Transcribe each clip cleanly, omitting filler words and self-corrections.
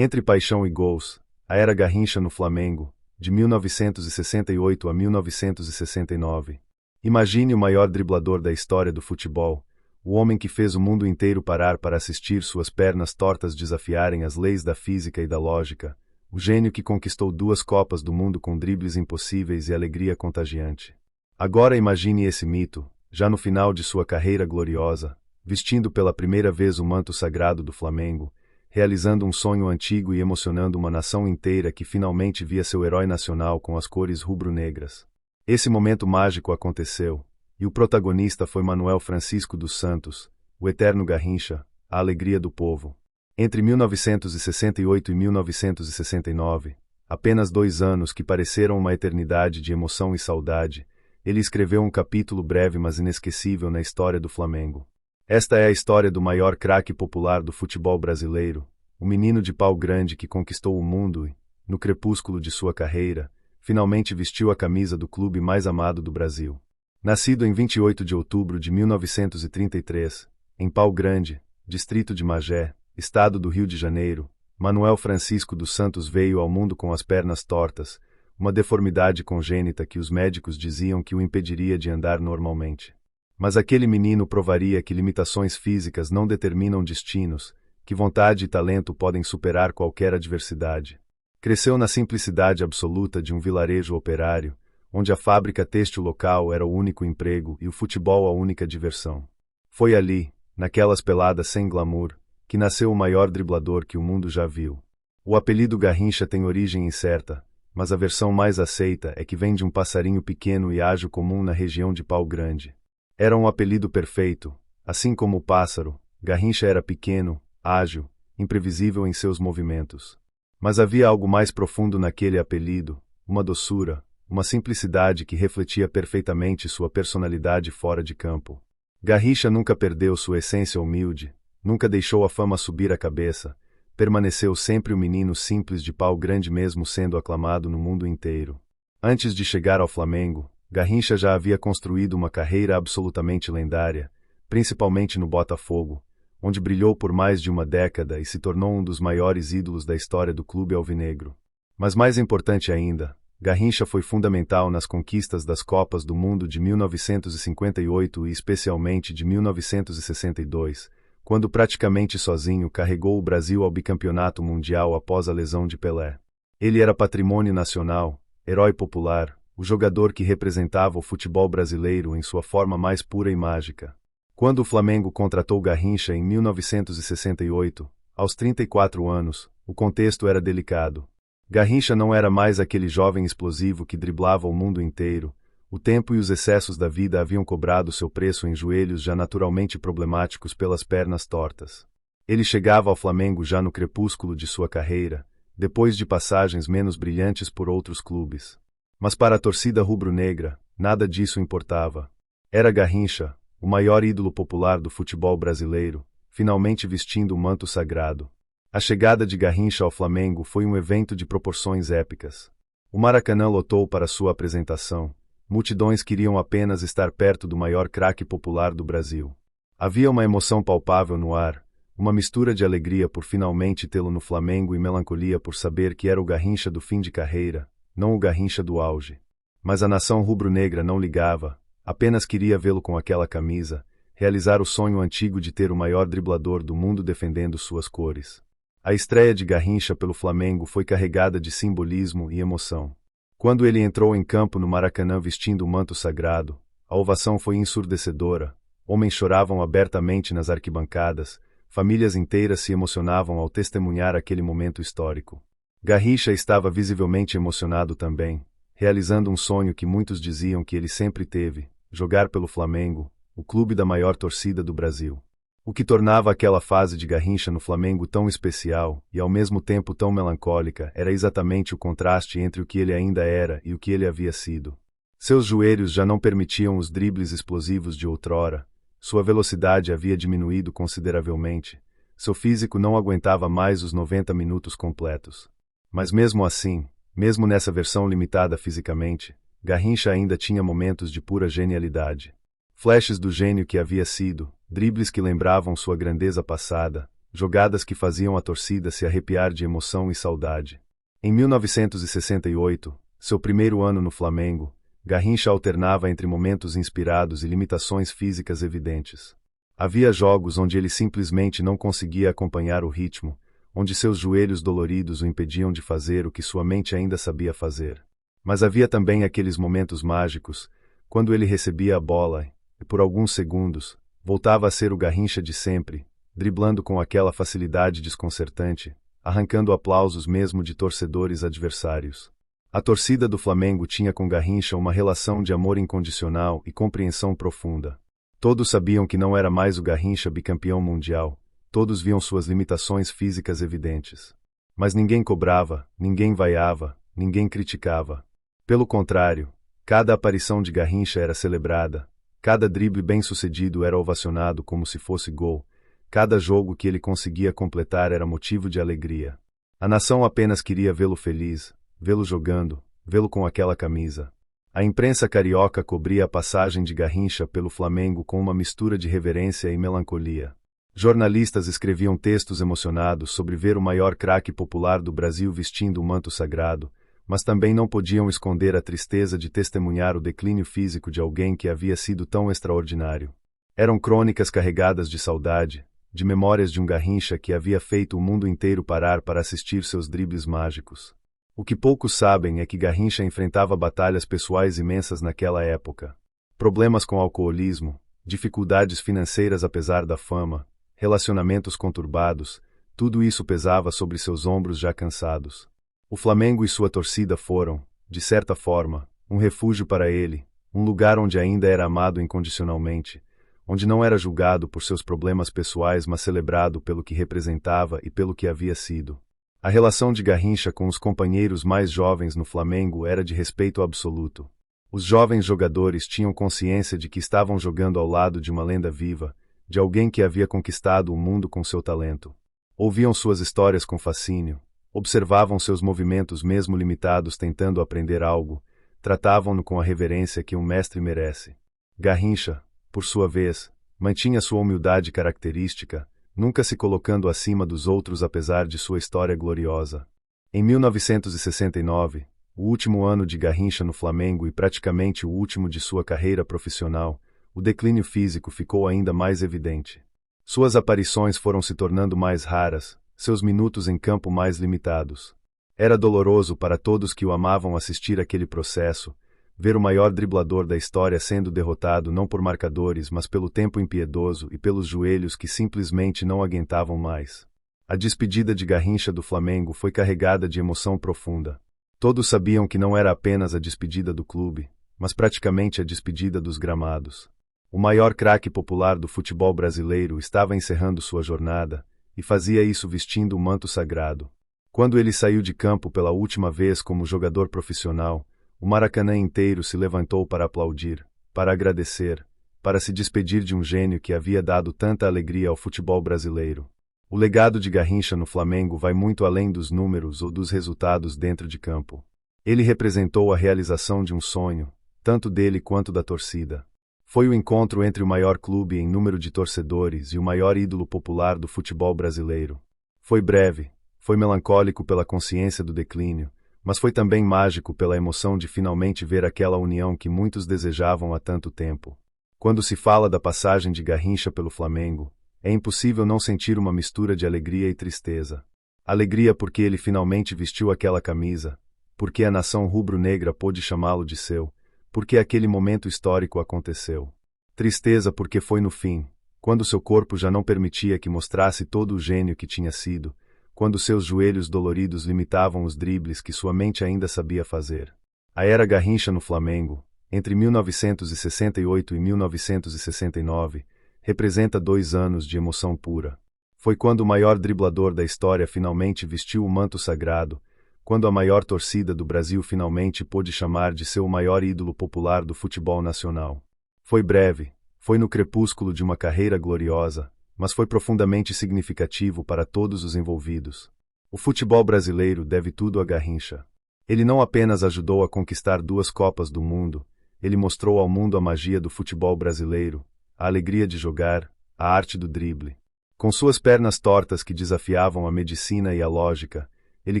Entre paixão e gols, a era Garrincha no Flamengo, de 1968 a 1969. Imagine o maior driblador da história do futebol, o homem que fez o mundo inteiro parar para assistir suas pernas tortas desafiarem as leis da física e da lógica, o gênio que conquistou 2 Copas do Mundo com dribles impossíveis e alegria contagiante. Agora imagine esse mito, já no final de sua carreira gloriosa, vestindo pela primeira vez o manto sagrado do Flamengo, realizando um sonho antigo e emocionando uma nação inteira que finalmente via seu herói nacional com as cores rubro-negras. Esse momento mágico aconteceu, e o protagonista foi Manuel Francisco dos Santos, o eterno Garrincha, a alegria do povo. Entre 1968 e 1969, apenas 2 anos que pareceram uma eternidade de emoção e saudade, ele escreveu um capítulo breve mas inesquecível na história do Flamengo. Esta é a história do maior craque popular do futebol brasileiro, o menino de pau grande que conquistou o mundo e, no crepúsculo de sua carreira, finalmente vestiu a camisa do clube mais amado do Brasil. Nascido em 28 de outubro de 1933, em Pau Grande, distrito de Magé, estado do Rio de Janeiro, Manuel Francisco dos Santos veio ao mundo com as pernas tortas, uma deformidade congênita que os médicos diziam que o impediria de andar normalmente. Mas aquele menino provaria que limitações físicas não determinam destinos, que vontade e talento podem superar qualquer adversidade. Cresceu na simplicidade absoluta de um vilarejo operário, onde a fábrica têxtil local era o único emprego e o futebol a única diversão. Foi ali, naquelas peladas sem glamour, que nasceu o maior driblador que o mundo já viu. O apelido Garrincha tem origem incerta, mas a versão mais aceita é que vem de um passarinho pequeno e ágil comum na região de Pau Grande. Era um apelido perfeito, assim como o pássaro, Garrincha era pequeno, ágil, imprevisível em seus movimentos. Mas havia algo mais profundo naquele apelido, uma doçura, uma simplicidade que refletia perfeitamente sua personalidade fora de campo. Garrincha nunca perdeu sua essência humilde, nunca deixou a fama subir a cabeça, permaneceu sempre o menino simples de Pau Grande mesmo sendo aclamado no mundo inteiro. Antes de chegar ao Flamengo, Garrincha já havia construído uma carreira absolutamente lendária, principalmente no Botafogo, onde brilhou por mais de uma década e se tornou um dos maiores ídolos da história do clube alvinegro. Mas mais importante ainda, Garrincha foi fundamental nas conquistas das Copas do Mundo de 1958 e especialmente de 1962, quando praticamente sozinho carregou o Brasil ao bicampeonato mundial após a lesão de Pelé. Ele era patrimônio nacional, herói popular, o jogador que representava o futebol brasileiro em sua forma mais pura e mágica. Quando o Flamengo contratou Garrincha em 1968, aos 34 anos, o contexto era delicado. Garrincha não era mais aquele jovem explosivo que driblava o mundo inteiro, o tempo e os excessos da vida haviam cobrado seu preço em joelhos já naturalmente problemáticos pelas pernas tortas. Ele chegava ao Flamengo já no crepúsculo de sua carreira, depois de passagens menos brilhantes por outros clubes. Mas para a torcida rubro-negra, nada disso importava. Era Garrincha, o maior ídolo popular do futebol brasileiro, finalmente vestindo o manto sagrado. A chegada de Garrincha ao Flamengo foi um evento de proporções épicas. O Maracanã lotou para sua apresentação. Multidões queriam apenas estar perto do maior craque popular do Brasil. Havia uma emoção palpável no ar, uma mistura de alegria por finalmente tê-lo no Flamengo e melancolia por saber que era o Garrincha do fim de carreira, não o Garrincha do auge. Mas a nação rubro-negra não ligava, apenas queria vê-lo com aquela camisa, realizar o sonho antigo de ter o maior driblador do mundo defendendo suas cores. A estreia de Garrincha pelo Flamengo foi carregada de simbolismo e emoção. Quando ele entrou em campo no Maracanã vestindo o manto sagrado, a ovação foi ensurdecedora, homens choravam abertamente nas arquibancadas, famílias inteiras se emocionavam ao testemunhar aquele momento histórico. Garrincha estava visivelmente emocionado também, realizando um sonho que muitos diziam que ele sempre teve, jogar pelo Flamengo, o clube da maior torcida do Brasil. O que tornava aquela fase de Garrincha no Flamengo tão especial e ao mesmo tempo tão melancólica era exatamente o contraste entre o que ele ainda era e o que ele havia sido. Seus joelhos já não permitiam os dribles explosivos de outrora, sua velocidade havia diminuído consideravelmente, seu físico não aguentava mais os 90 minutos completos. Mas mesmo assim, mesmo nessa versão limitada fisicamente, Garrincha ainda tinha momentos de pura genialidade. Flashes do gênio que havia sido, dribles que lembravam sua grandeza passada, jogadas que faziam a torcida se arrepiar de emoção e saudade. Em 1968, seu primeiro ano no Flamengo, Garrincha alternava entre momentos inspirados e limitações físicas evidentes. Havia jogos onde ele simplesmente não conseguia acompanhar o ritmo, onde seus joelhos doloridos o impediam de fazer o que sua mente ainda sabia fazer. Mas havia também aqueles momentos mágicos, quando ele recebia a bola e, por alguns segundos, voltava a ser o Garrincha de sempre, driblando com aquela facilidade desconcertante, arrancando aplausos mesmo de torcedores adversários. A torcida do Flamengo tinha com Garrincha uma relação de amor incondicional e compreensão profunda. Todos sabiam que não era mais o Garrincha bicampeão mundial, todos viam suas limitações físicas evidentes. Mas ninguém cobrava, ninguém vaiava, ninguém criticava. Pelo contrário, cada aparição de Garrincha era celebrada, cada drible bem-sucedido era ovacionado como se fosse gol, cada jogo que ele conseguia completar era motivo de alegria. A nação apenas queria vê-lo feliz, vê-lo jogando, vê-lo com aquela camisa. A imprensa carioca cobria a passagem de Garrincha pelo Flamengo com uma mistura de reverência e melancolia. Jornalistas escreviam textos emocionados sobre ver o maior craque popular do Brasil vestindo o manto sagrado, mas também não podiam esconder a tristeza de testemunhar o declínio físico de alguém que havia sido tão extraordinário. Eram crônicas carregadas de saudade, de memórias de um Garrincha que havia feito o mundo inteiro parar para assistir seus dribles mágicos. O que poucos sabem é que Garrincha enfrentava batalhas pessoais imensas naquela época. Problemas com alcoolismo, dificuldades financeiras apesar da fama, relacionamentos conturbados, tudo isso pesava sobre seus ombros já cansados. O Flamengo e sua torcida foram, de certa forma, um refúgio para ele, um lugar onde ainda era amado incondicionalmente, onde não era julgado por seus problemas pessoais mas celebrado pelo que representava e pelo que havia sido. A relação de Garrincha com os companheiros mais jovens no Flamengo era de respeito absoluto. Os jovens jogadores tinham consciência de que estavam jogando ao lado de uma lenda viva, de alguém que havia conquistado o mundo com seu talento. Ouviam suas histórias com fascínio, observavam seus movimentos mesmo limitados tentando aprender algo, tratavam-no com a reverência que um mestre merece. Garrincha, por sua vez, mantinha sua humildade característica, nunca se colocando acima dos outros apesar de sua história gloriosa. Em 1969, o último ano de Garrincha no Flamengo e praticamente o último de sua carreira profissional, o declínio físico ficou ainda mais evidente. Suas aparições foram se tornando mais raras, seus minutos em campo mais limitados. Era doloroso para todos que o amavam assistir aquele processo, ver o maior driblador da história sendo derrotado não por marcadores mas pelo tempo impiedoso e pelos joelhos que simplesmente não aguentavam mais. A despedida de Garrincha do Flamengo foi carregada de emoção profunda. Todos sabiam que não era apenas a despedida do clube, mas praticamente a despedida dos gramados. O maior craque popular do futebol brasileiro estava encerrando sua jornada, e fazia isso vestindo o manto sagrado. Quando ele saiu de campo pela última vez como jogador profissional, o Maracanã inteiro se levantou para aplaudir, para agradecer, para se despedir de um gênio que havia dado tanta alegria ao futebol brasileiro. O legado de Garrincha no Flamengo vai muito além dos números ou dos resultados dentro de campo. Ele representou a realização de um sonho, tanto dele quanto da torcida. Foi o encontro entre o maior clube em número de torcedores e o maior ídolo popular do futebol brasileiro. Foi breve, foi melancólico pela consciência do declínio, mas foi também mágico pela emoção de finalmente ver aquela união que muitos desejavam há tanto tempo. Quando se fala da passagem de Garrincha pelo Flamengo, é impossível não sentir uma mistura de alegria e tristeza. Alegria porque ele finalmente vestiu aquela camisa, porque a nação rubro-negra pôde chamá-lo de seu, porque aquele momento histórico aconteceu. Tristeza porque foi no fim, quando seu corpo já não permitia que mostrasse todo o gênio que tinha sido, quando seus joelhos doloridos limitavam os dribles que sua mente ainda sabia fazer. A era Garrincha no Flamengo, entre 1968 e 1969, representa 2 anos de emoção pura. Foi quando o maior driblador da história finalmente vestiu o manto sagrado, quando a maior torcida do Brasil finalmente pôde chamar de seu o maior ídolo popular do futebol nacional. Foi breve, foi no crepúsculo de uma carreira gloriosa, mas foi profundamente significativo para todos os envolvidos. O futebol brasileiro deve tudo a Garrincha. Ele não apenas ajudou a conquistar 2 Copas do Mundo, ele mostrou ao mundo a magia do futebol brasileiro, a alegria de jogar, a arte do drible. Com suas pernas tortas que desafiavam a medicina e a lógica, ele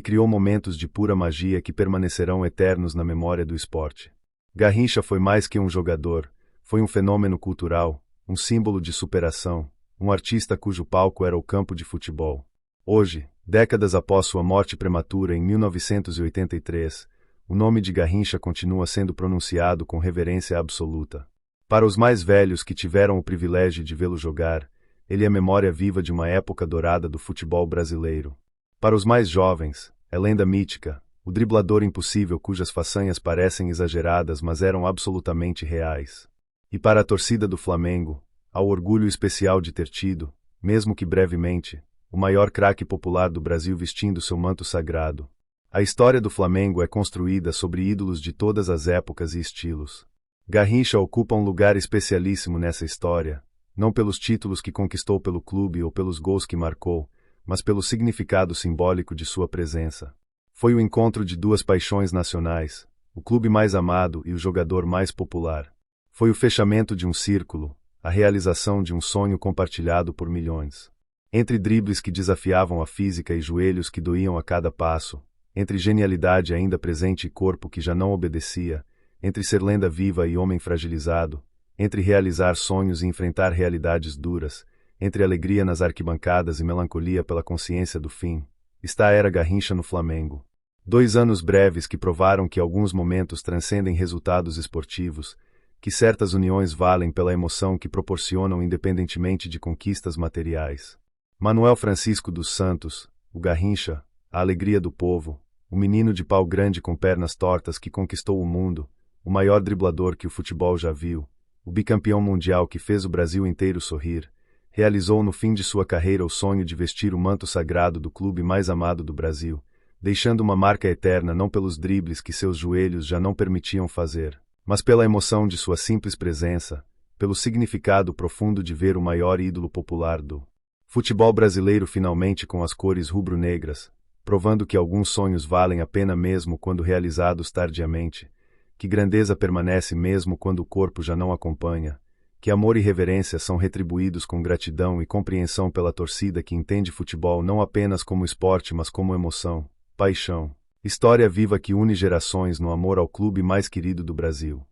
criou momentos de pura magia que permanecerão eternos na memória do esporte. Garrincha foi mais que um jogador, foi um fenômeno cultural, um símbolo de superação, um artista cujo palco era o campo de futebol. Hoje, décadas após sua morte prematura em 1983, o nome de Garrincha continua sendo pronunciado com reverência absoluta. Para os mais velhos que tiveram o privilégio de vê-lo jogar, ele é memória viva de uma época dourada do futebol brasileiro. Para os mais jovens, é lenda mítica, o driblador impossível cujas façanhas parecem exageradas mas eram absolutamente reais. E para a torcida do Flamengo, há o orgulho especial de ter tido, mesmo que brevemente, o maior craque popular do Brasil vestindo seu manto sagrado. A história do Flamengo é construída sobre ídolos de todas as épocas e estilos. Garrincha ocupa um lugar especialíssimo nessa história, não pelos títulos que conquistou pelo clube ou pelos gols que marcou, mas pelo significado simbólico de sua presença. Foi o encontro de duas paixões nacionais, o clube mais amado e o jogador mais popular. Foi o fechamento de um círculo, a realização de um sonho compartilhado por milhões. Entre dribles que desafiavam a física e joelhos que doíam a cada passo, entre genialidade ainda presente e corpo que já não obedecia, entre ser lenda viva e homem fragilizado, entre realizar sonhos e enfrentar realidades duras, entre alegria nas arquibancadas e melancolia pela consciência do fim, está a era Garrincha no Flamengo. 2 anos breves que provaram que alguns momentos transcendem resultados esportivos, que certas uniões valem pela emoção que proporcionam independentemente de conquistas materiais. Manuel Francisco dos Santos, o Garrincha, a alegria do povo, o menino de pau grande com pernas tortas que conquistou o mundo, o maior driblador que o futebol já viu, o bicampeão mundial que fez o Brasil inteiro sorrir, realizou no fim de sua carreira o sonho de vestir o manto sagrado do clube mais amado do Brasil, deixando uma marca eterna não pelos dribles que seus joelhos já não permitiam fazer, mas pela emoção de sua simples presença, pelo significado profundo de ver o maior ídolo popular do futebol brasileiro finalmente com as cores rubro-negras, provando que alguns sonhos valem a pena mesmo quando realizados tardiamente, que grandeza permanece mesmo quando o corpo já não acompanha, que amor e reverência são retribuídos com gratidão e compreensão pela torcida que entende futebol não apenas como esporte mas como emoção, paixão, história viva que une gerações no amor ao clube mais querido do Brasil.